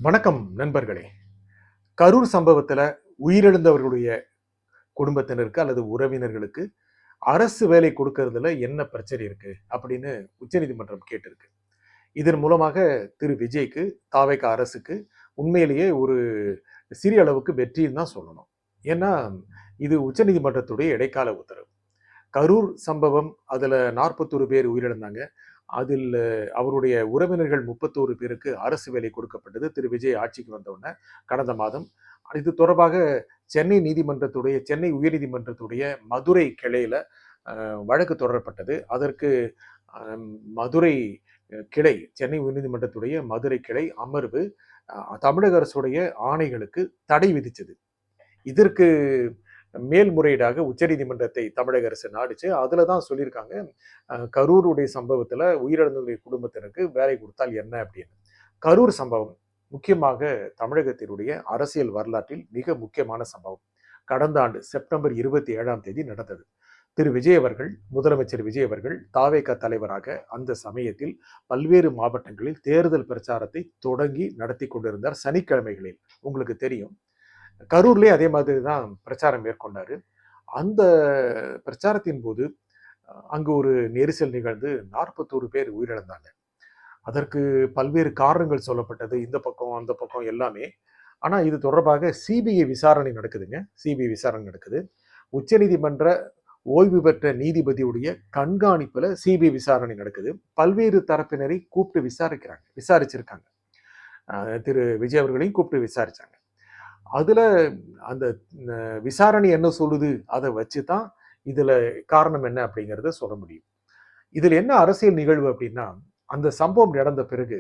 வணக்கம் நண்பர்களே. கரூர் சம்பவத்துல உயிரிழந்தவர்களுடைய குடும்பத்தினருக்கு அல்லது உறவினர்களுக்கு அரசு வேலை கொடுக்கறதுல என்ன பிரச்சனை இருக்கு அப்படின்னு உச்சநீதிமன்றம் கேட்டிருக்கு. இதன் மூலமாக திரு விஜய்க்கு, தாவேக அரசுக்கு உண்மையிலேயே ஒரு சிறிய அளவுக்கு வெற்றின்னு தான் சொல்லணும். ஏன்னா இது உச்சநீதிமன்றத்துடைய இடைக்கால உத்தரவு. கரூர் சம்பவம் அதுல 41 பேர் உயிரிழந்தாங்க. அதில் அவருடைய உறவினர்கள் 31 பேருக்கு அரசு வேலை கொடுக்கப்பட்டது. திரு விஜய் ஆட்சிக்கு வந்தவுடனே கடந்த மாதம். இது தொடர்பாக சென்னை உயர்நீதிமன்றத்துடைய மதுரை கிளையில வழக்கு தொடரப்பட்டது. அதற்கு மதுரை கிளை, சென்னை உயர்நீதிமன்றத்துடைய மதுரை கிளை அமர்வு தமிழக அரசுடைய ஆணைகளுக்கு தடை விதிச்சது. இதற்கு மேல்முறையீடாக உச்சநீதிமன்றத்தை தமிழக அரசு நாடிச்சு. அதுல தான் சொல்லியிருக்காங்க, கரூருடைய சம்பவத்துல உயிரிழந்தவருடைய குடும்பத்தினருக்கு வேலை கொடுத்தால் என்ன அப்படின்னு. கரூர் சம்பவம் முக்கியமாக தமிழகத்தினுடைய அரசியல் வரலாற்றில் மிக முக்கியமான சம்பவம். கடந்த ஆண்டு செப்டம்பர் 27ஆம் தேதி நடந்தது. திரு விஜய் அவர்கள், முதலமைச்சர் விஜய் அவர்கள் தாவேக தலைவராக அந்த சமயத்தில் பல்வேறு மாவட்டங்களில் தேர்தல் பிரச்சாரத்தை தொடங்கி நடத்தி கொண்டிருந்தார். சனிக்கிழமைகளில் உங்களுக்கு தெரியும், கரூர்லயே அதே மாதிரி தான் பிரச்சாரம் மேற்கொண்டாரு. அந்த பிரச்சாரத்தின் போது அங்கு ஒரு நெரிசல் நிகழ்ந்து 41 பேர் உயிரிழந்தாங்க. அதற்கு பல்வேறு காரணங்கள் சொல்லப்பட்டது, இந்த பக்கம் அந்த பக்கம் எல்லாமே. ஆனா இது தொடர்பாக சிபிஐ விசாரணை நடக்குதுங்க. சிபிஐ விசாரணை நடக்குது. உச்சநீதிமன்ற ஓய்வு பெற்ற நீதிபதியுடைய கண்காணிப்புல சிபிஐ விசாரணை நடக்குது. பல்வேறு தரப்பினரை கூப்பிட்டு விசாரிச்சிருக்காங்க. திரு விஜய் அவர்களையும் கூப்பிட்டு விசாரிச்சாங்க. அதுல அந்த விசாரணை என்ன சொல்லுது, அதை வச்சுதான் இதுல காரணம் என்ன அப்படிங்கிறத சொல்ல முடியும். இதுல என்ன அரசியல் நிகழ்வு அப்படின்னா, அந்த சம்பவம் நடந்த பிறகு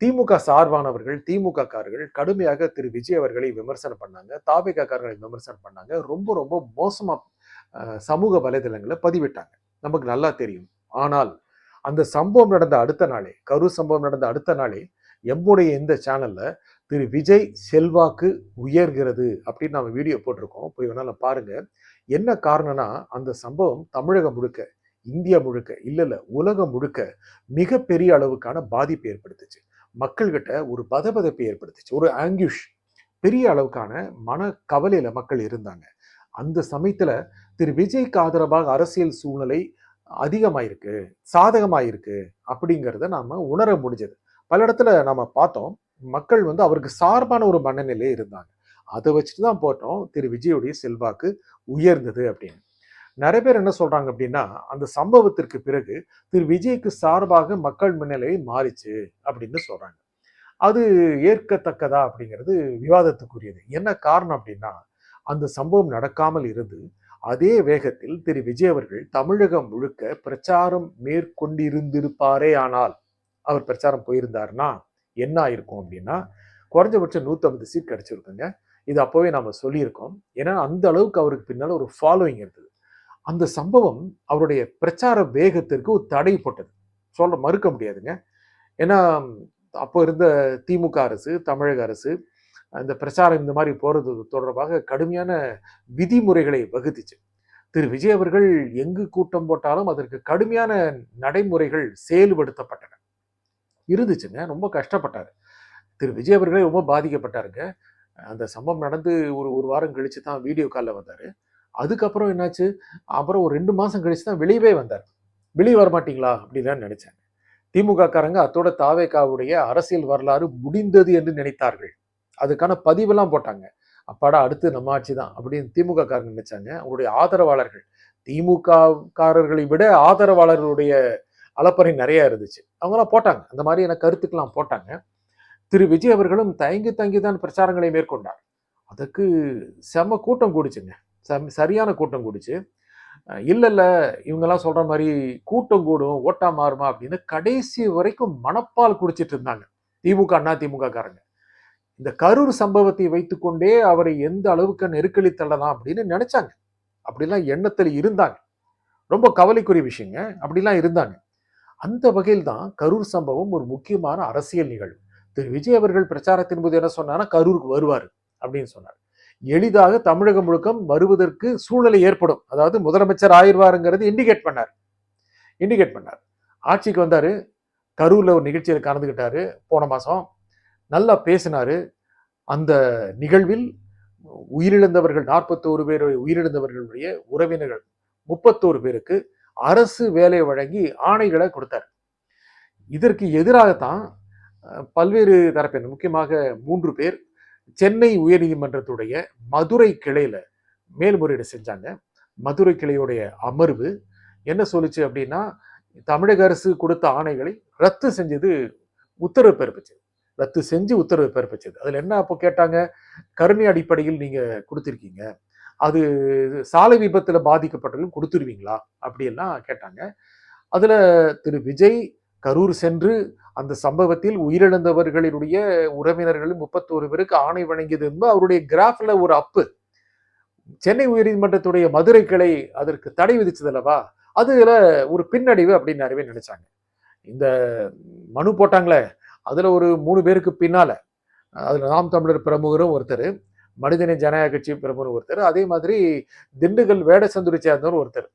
திமுக சார்பானவர்கள், திமுக காரர்கள் கடுமையாக திரு விஜய் அவர்களை விமர்சனம் பண்ணாங்க. தாவேகா காரர்களை விமர்சனம் பண்ணாங்க. ரொம்ப ரொம்ப மோசமா சமூக வலைதளங்களை பதிவிட்டாங்க. நமக்கு நல்லா தெரியும். ஆனால் அந்த சம்பவம் நடந்த அடுத்த நாளே, கரூர் சம்பவம் நடந்த அடுத்த நாளே எம்முடைய இந்த சேனல்ல திரு விஜய் செல்வாக்கு உயர்கிறது அப்படின்னு நம்ம வீடியோ போட்டிருக்கோம். போய் வேணாலும் பாருங்க. என்ன காரணம்னா, அந்த சம்பவம் தமிழகம் முழுக்க, இந்தியா முழுக்க, இல்ல உலகம் முழுக்க மிகப்பெரிய அளவுக்கான பாதிப்பு ஏற்படுத்துச்சு. மக்கள்கிட்ட ஒரு பதபதப்பை ஏற்படுத்துச்சு, ஒரு ஆங்கியூஷ், பெரிய அளவுக்கான மன கவலையில மக்கள் இருந்தாங்க. அந்த சமயத்துல திரு விஜய்க்கு ஆதரவாக அரசியல் சூழ்நிலை அதிகமாயிருக்கு, சாதகமாயிருக்கு அப்படிங்கிறத நாம உணர முடிஞ்சது. பல இடத்துல நாம பார்த்தோம், மக்கள் அவருக்கு சார்பான ஒரு மனநிலை இருந்தாங்க. அதை வச்சுட்டு தான் போட்டோம் திரு விஜயுடைய செல்வாக்கு உயர்ந்தது அப்படின்னு. நிறைய பேர் என்ன சொல்றாங்க அப்படின்னா, அந்த சம்பவத்திற்கு பிறகு திரு விஜய்க்கு சார்பாக மக்கள் முன்னிலை மாறிச்சு அப்படின்னு சொல்றாங்க. அது ஏற்கத்தக்கதா அப்படிங்கிறது விவாதத்துக்குரியது. என்ன காரணம் அப்படின்னா, அந்த சம்பவம் நடக்காமல் இருந்து அதே வேகத்தில் திரு விஜய் அவர்கள் தமிழகம் முழுக்க பிரச்சாரம் மேற்கொண்டிருந்திருப்பாரே ஆனால், அவர் பிரச்சாரம் போயிருந்தாருன்னா என்ன ஆயிருக்கும் அப்படின்னா, குறைஞ்சபட்சம் 150 சீட் கிடைச்சிருக்குங்க. இது அப்போவே நாம சொல்லியிருக்கோம். ஏன்னா அந்த அளவுக்கு அவருக்கு பின்னால ஒரு ஃபாலோயிங் இருந்தது. அந்த சம்பவம் அவருடைய பிரச்சார வேகத்திற்கு ஒரு தடை போட்டது, சொல்ல மறுக்க முடியாதுங்க. ஏன்னா அப்போ இருந்த திமுக அரசு, தமிழக அரசு இந்த பிரச்சாரம் இந்த மாதிரி போறது தொடர்பாக கடுமையான விதிமுறைகளை வகுத்துச்சு. திரு விஜய் அவர்கள் எங்கு கூட்டம் போட்டாலும் அதற்கு கடுமையான நடைமுறைகள் செயல்படுத்தப்பட்டன இருந்துச்சுங்க. ரொம்ப கஷ்டப்பட்டாரு திரு விஜய் அவர்களே, ரொம்ப பாதிக்கப்பட்டாருங்க. அந்த சம்பவம் நடந்து ஒரு வாரம் கழிச்சு தான் வீடியோ காலில் வந்தாரு. அதுக்கப்புறம் என்னாச்சு, அப்புறம் ஒரு 2 மாசம் கழிச்சு தான் வெளியவே வந்தார். வெளியே வரமாட்டீங்களா அப்படின்னு நினைச்சாங்க. திமுக காரங்க அத்தோட தாவேகாவுடைய அரசியல் வரலாறு முடிந்தது என்று நினைத்தார்கள். அதுக்கான பதிவெல்லாம் போட்டாங்க. அப்பாடா, அடுத்து நம்ம ஆட்சி தான் அப்படின்னு திமுக காரங்க நினைச்சாங்க. அவருடைய ஆதரவாளர்கள், திமுக காரர்களை விட ஆதரவாளர்களுடைய அலப்பறை நிறைய இருந்துச்சு. அவங்களாம் போட்டாங்க, அந்த மாதிரியான கருத்துக்கெல்லாம் போட்டாங்க. திரு விஜய் அவர்களும் தங்கி தான் பிரச்சாரங்களை மேற்கொண்டார். அதுக்கு செம கூட்டம் கூடிச்சுங்க, சரியான கூட்டம் கூடிச்சு. இல்ல இவங்கெல்லாம் சொல்ற மாதிரி கூட்டம் கூடும் ஓட்டா மாறுமா அப்படின்னு கடைசி வரைக்கும் மனப்பால் குடிச்சிட்டு இருந்தாங்க திமுக, அண்ணா திமுக காரங்க. இந்த கரூர் சம்பவத்தை வைத்துக்கொண்டே அவரை எந்த அளவுக்கு நெருக்கடி தள்ளலாம் அப்படின்னு நினைச்சாங்க. அப்படிலாம் எண்ணத்தில் இருந்தாங்க. ரொம்ப கவலைக்குரிய விஷயங்க. அப்படிலாம் இருந்தாங்க. அந்த வகையில் தான் கரூர் சம்பவம் ஒரு முக்கியமான அரசியல் நிகழ்வு. திரு விஜய் அவர்கள் பிரச்சாரத்தின் போது என்ன சொன்னார், கரூருக்கு வருவார் அப்படின்னு சொன்னார். எளிதாக தமிழகம் முழுக்கம் வருவதற்கு சூழ்நிலை ஏற்படும், அதாவது முதலமைச்சர் ஆயிடுவாருங்கிறது இண்டிகேட் பண்ணார். ஆட்சிக்கு வந்தாரு. கரூர்ல ஒரு நிகழ்ச்சியில் கலந்துகிட்டாரு போன மாசம். நல்லா பேசினாரு. அந்த நிகழ்வில் உயிரிழந்தவர்கள் 41 பேர் உயிரிழந்தவர்களுடைய உறவினர்கள் 31 பேருக்கு அரசு வேலை வழங்கி ஆணைகளை கொடுத்தார். இதற்கு எதிராகத்தான் பல்வேறு தரப்பினர், முக்கியமாக 3 பேர் சென்னை உயர்நீதிமன்றத்துடைய மதுரை கிளையில மேல்முறையீடு செஞ்சாங்க. மதுரை கிளையுடைய அமர்வு என்ன சொல்லுச்சு அப்படின்னா, தமிழக அரசு கொடுத்த ஆணைகளை ரத்து செஞ்சது, உத்தரவு பிறப்பிச்சது. ரத்து செஞ்சு உத்தரவு பிறப்பிச்சது. அதுல என்ன அப்போ கேட்டாங்க, கருணை அடிப்படையில் நீங்க கொடுத்திருக்கீங்க, அது சாலை விபத்துல பாதிக்கப்பட்டவர்களும் கொடுத்துருவீங்களா அப்படியெல்லாம் கேட்டாங்க. அதுல திரு விஜய் கரூர் சென்று அந்த சம்பவத்தில் உயிரிழந்தவர்களுடைய உறவினர்கள் 31 பேருக்கு ஆணை வழங்கியது என்பது அவருடைய கிராஃப்ல ஒரு அப்பு. சென்னை உயர்நீதிமன்றத்துடைய மதுரை கிளை அதற்கு தடை விதிச்சது அல்லவா, அதுல ஒரு பின்னடைவு அப்படின்னு நிறைய நினைச்சாங்க. இந்த மனு போட்டாங்களே, அதுல ஒரு 3 பேருக்கு பின்னால, அதுல நாம் தமிழர் பிரமுகரும் ஒருத்தர், மனிதநேய ஜனநாயக கட்சி பிரமுகர் ஒருத்தர், அதே மாதிரி திண்டுக்கல் வேடசந்தூரை சேர்ந்தவர் ஒருத்தர்.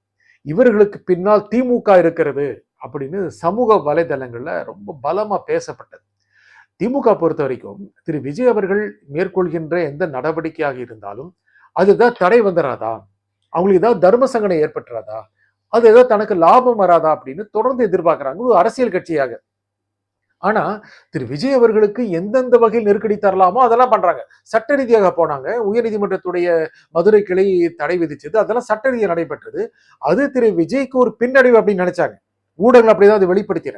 இவர்களுக்கு பின்னால் திமுக இருக்கிறது அப்படின்னு சமூக வலைதளங்கள்ல ரொம்ப பலமா பேசப்பட்டது. திமுக பொறுத்த வரைக்கும் திரு விஜய் அவர்கள் மேற்கொள்கின்ற எந்த நடவடிக்கையாக இருந்தாலும் அதுதான் தடை வந்துடாதா, அவங்களுக்கு ஏதாவது தர்ம சங்கடம் ஏற்பட்டுறாதா, அது ஏதாவது தனக்கு லாபம் வராதா அப்படின்னு தொடர்ந்து எதிர்பார்க்கிறாங்க ஒரு அரசியல் கட்சியாக. ஆனா திரு விஜய் அவர்களுக்கு எந்தெந்த வகையில் நெருக்கடி தரலாமோ அதெல்லாம் பண்றாங்க. சட்ட ரீதியாக போனாங்க. உயர்நீதிமன்றத்துடைய மதுரை கிளை தடை விதிச்சது, அதெல்லாம் சட்ட ரீதியாக நடைபெற்றது. அது திரு விஜய்க்கு ஒரு பின்னடைவு அப்படின்னு நினைச்சாங்க. ஊடகங்கள் அப்படிதான் அதை வெளிப்படுத்தின.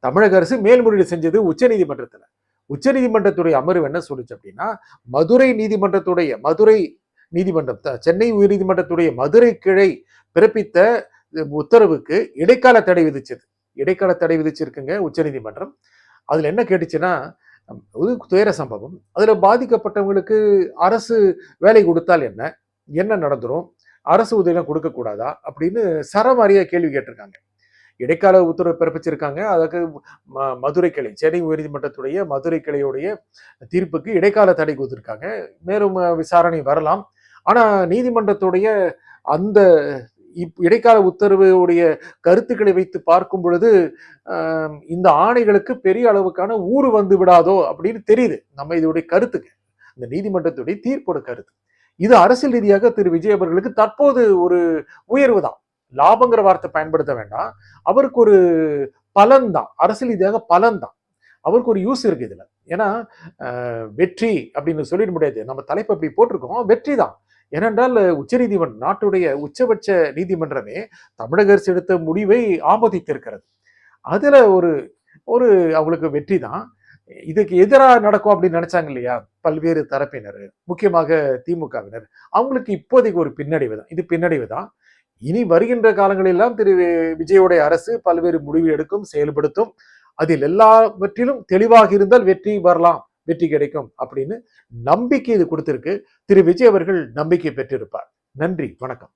தமிழக அரசு மேல்முறையீடு செஞ்சது உச்ச நீதிமன்றத்துல. உச்ச நீதிமன்றத்துடைய அமர்வு என்ன சொல்லுச்சு அப்படின்னா, மதுரை நீதிமன்றம், சென்னை உயர்நீதிமன்றத்துடைய மதுரை கிளை பிறப்பித்த உத்தரவுக்கு இடைக்கால தடை விதிச்சது. இடைக்கால தடை விதிச்சிருக்குங்க உச்ச நீதிமன்றம். அதுல என்ன கேட்டுச்சுன்னா, துயர சம்பவம், அதுல பாதிக்கப்பட்டவங்களுக்கு அரசு வேலை கொடுத்தால் என்ன என்ன நடந்துரும், அரசு உதவியெல்லாம் கொடுக்க கூடாதா அப்படின்னு சரமாரியா கேள்வி கேட்டிருக்காங்க. இடைக்கால உத்தரவு பிறப்பிச்சிருக்காங்க. அதுக்கு மதுரை கிளை, சென்னை உயர்நீதிமன்றத்துடைய மதுரை கிளையுடைய தீர்ப்புக்கு இடைக்கால தடை கொடுத்திருக்காங்க. மேலும் விசாரணை வரலாம். ஆனா நீதிமன்றத்துடைய அந்த இடைக்கால உத்தரவுடைய கருத்துக்களை வைத்து பார்க்கும் பொழுது இந்த ஆணைகளுக்கு பெரிய அளவுக்கான ஊறு வந்து விடாதோ அப்படின்னு தெரியுது. நம்ம இதோடைய கருத்துக்கு, இந்த நீதிமன்றத்துடைய தீர்ப்போட கருத்து இது அரசியல் ரீதியாக திரு விஜய் அவர்களுக்கு தற்போது ஒரு உயர்வு தான். லாபங்கிற வார்த்தை பயன்படுத்த வேண்டாம். அவருக்கு ஒரு பலன் தான், அரசியல் ரீதியாக பலன் தான். அவருக்கு ஒரு யூஸ் இருக்கு இதுல. ஏன்னா வெற்றி அப்படின்னு சொல்லிட முடியாது. நம்ம தலைப்பு அப்படி போட்டிருக்கோம், வெற்றி தான். ஏனென்றால் உச்ச நீதிமன்றம், நாட்டுடைய உச்சபட்ச நீதிமன்றமே தமிழக அரசு எடுத்த முடிவை ஆமோதித்திருக்கிறது. அதுல ஒரு ஒரு அவங்களுக்கு வெற்றி தான். இதுக்கு எதிராக நடக்கும் அப்படின்னு நினைச்சாங்க இல்லையா பல்வேறு தரப்பினர், முக்கியமாக திமுகவினர், அவங்களுக்கு இப்போதைக்கு ஒரு பின்னடைவு தான். இது பின்னடைவு தான். இனி வருகின்ற காலங்களெல்லாம் திரு விஜயோடைய அரசு பல்வேறு முடிவு எடுக்கும், செயல்படுத்தும். அதில் எல்லாவற்றிலும் தெளிவாக இருந்தால் வெற்றி வரலாம், வெற்றி கிடைக்கும் அப்படின்னு நம்பிக்கை இது கொடுத்திருக்கு. திரு விஜய் அவர்கள் நம்பிக்கை பெற்றிருப்பார். நன்றி, வணக்கம்.